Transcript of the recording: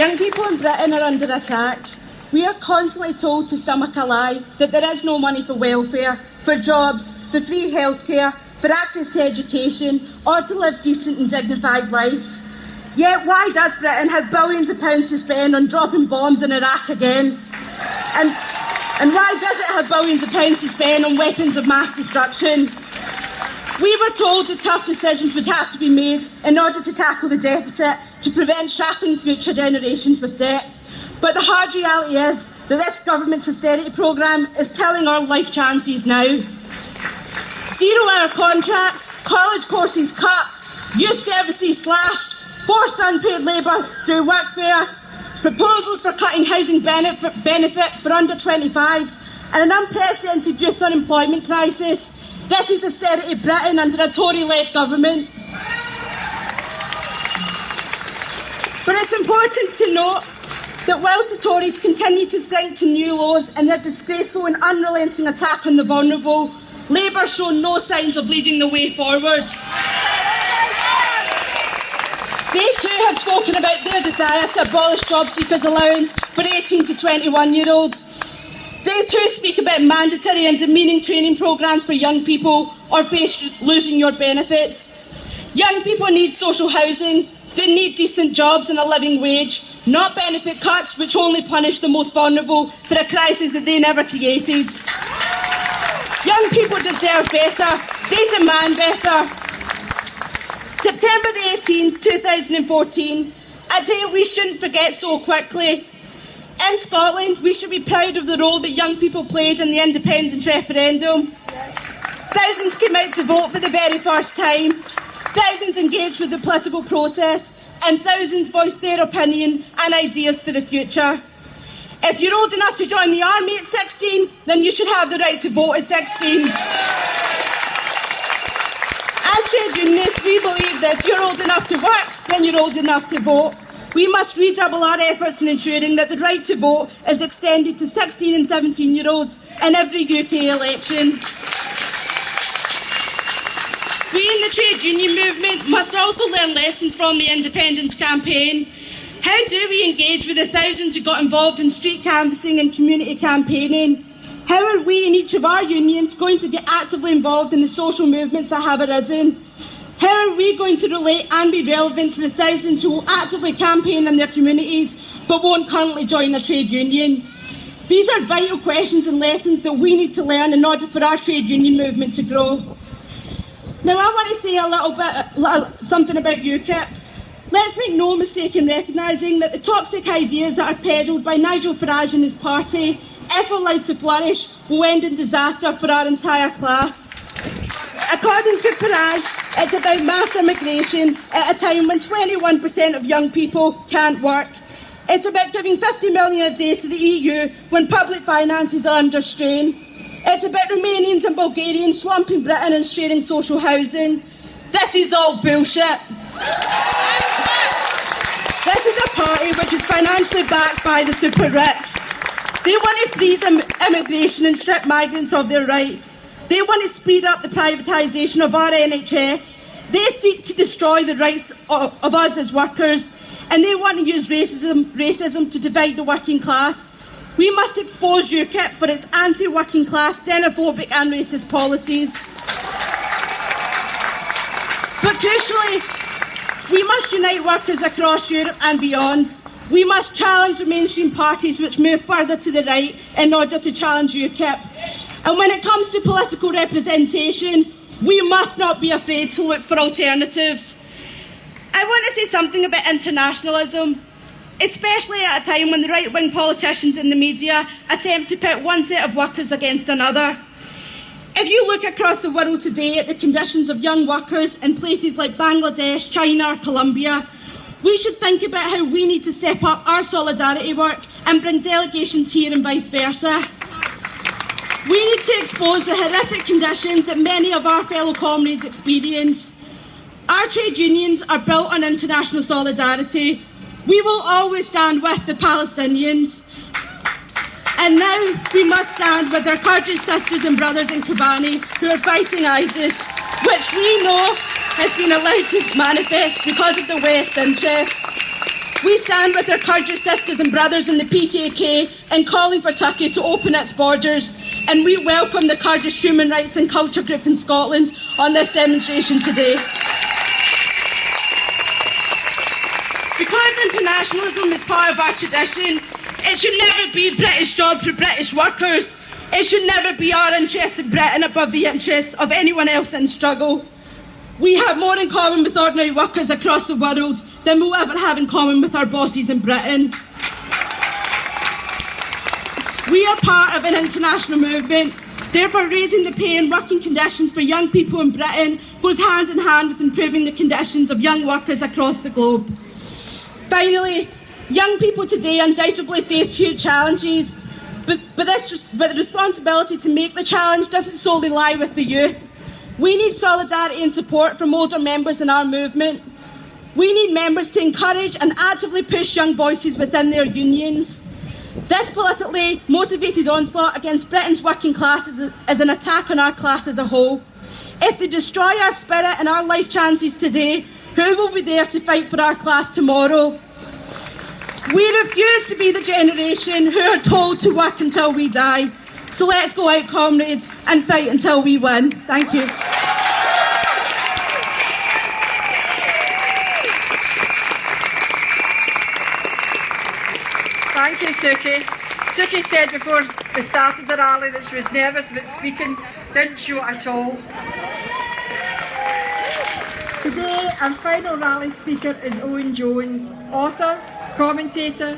Young people in Britain are under attack. We are constantly told to stomach a lie that there is no money for welfare, for jobs, for free healthcare, for access to education, or to live decent and dignified lives. Yet why does Britain have billions of pounds to spend on dropping bombs in Iraq again? And why does it have billions of pounds to spend on weapons of mass destruction? We were told that tough decisions would have to be made in order to tackle the deficit, to prevent shackling future generations with debt. But the hard reality is that this government's austerity programme is killing our life chances now. 0-hour contracts, college courses cut, youth services slashed, forced unpaid labour through workfare, proposals for cutting housing benefit for under 25s, and an unprecedented youth unemployment crisis. This is austerity Britain under a Tory-led government. But it's important to note that whilst the Tories continue to sink to new lows in their disgraceful and unrelenting attack on the vulnerable, Labour show no signs of leading the way forward. They too have spoken about their desire to abolish job seekers' allowance for 18 to 21-year-olds. They too speak about mandatory and demeaning training programmes for young people or face losing your benefits. Young people need social housing. They need decent jobs and a living wage, not benefit cuts which only punish the most vulnerable for a crisis that they never created. Young people deserve better. They demand better. September the 18th, 2014, a day we shouldn't forget so quickly. In Scotland, we should be proud of the role that young people played in the independence referendum. Thousands came out to vote for the very first time. Thousands engaged with the political process, and thousands voiced their opinion and ideas for the future. If you're old enough to join the army at 16, then you should have the right to vote at 16. As trade unionists, we believe that if you're old enough to work, then you're old enough to vote. We must redouble our efforts in ensuring that the right to vote is extended to 16 and 17-year-olds in every UK election. We in the trade union movement must also learn lessons from the independence campaign. How do we engage with the thousands who got involved in street canvassing and community campaigning? How are we in each of our unions going to get actively involved in the social movements that have arisen? How are we going to relate and be relevant to the thousands who will actively campaign in their communities but won't currently join a trade union? These are vital questions and lessons that we need to learn in order for our trade union movement to grow. Now I want to say a little bit something about UKIP. Let's make no mistake in recognising that the toxic ideas that are peddled by Nigel Farage and his party, if allowed to flourish, will end in disaster for our entire class. According to Farage, it's about mass immigration at a time when 21% of young people can't work. It's about giving 50 million a day to the EU when public finances are under strain. It's about Romanians and Bulgarians swamping Britain and straining social housing. This is all bullshit. This is a party which is financially backed by the super rich. They want to freeze immigration and strip migrants of their rights. They want to speed up the privatisation of our NHS. They seek to destroy the rights of us as workers, and they want to use racism to divide the working class. We must expose UKIP for its anti-working class, xenophobic and racist policies. But crucially, we must unite workers across Europe and beyond. We must challenge the mainstream parties which move further to the right in order to challenge UKIP. And when it comes to political representation, we must not be afraid to look for alternatives. I want to say something about internationalism, especially at a time when the right-wing politicians in the media attempt to pit one set of workers against another. If you look across the world today at the conditions of young workers in places like Bangladesh, China or Colombia, we should think about how we need to step up our solidarity work and bring delegations here and vice versa. We need to expose the horrific conditions that many of our fellow comrades experience. Our trade unions are built on international solidarity. We will always stand with the Palestinians. And now we must stand with our Kurdish sisters and brothers in Kobani who are fighting ISIS, which we know has been allowed to manifest because of the West's interests. We stand with our Kurdish sisters and brothers in the PKK in calling for Turkey to open its borders, and we welcome the Kurdish Human Rights and Culture Group in Scotland on this demonstration today. Because internationalism is part of our tradition, it should never be British jobs for British workers. It should never be our interests in Britain above the interests of anyone else in struggle. We have more in common with ordinary workers across the world than we'll ever have in common with our bosses in Britain. We are part of an international movement, therefore raising the pay and working conditions for young people in Britain goes hand in hand with improving the conditions of young workers across the globe. Finally, young people today undoubtedly face huge challenges, but the responsibility to make the challenge doesn't solely lie with the youth. We need solidarity and support from older members in our movement. We need members to encourage and actively push young voices within their unions. This politically motivated onslaught against Britain's working classes is an attack on our class as a whole. If they destroy our spirit and our life chances today, who will be there to fight for our class tomorrow? We refuse to be the generation who are told to work until we die. So let's go out, comrades, and fight until we win. Thank you. Thank you, Suki. Suki said before we started the rally that she was nervous about speaking. Didn't show it at all. Today, our final rally speaker is Owen Jones, author, commentator,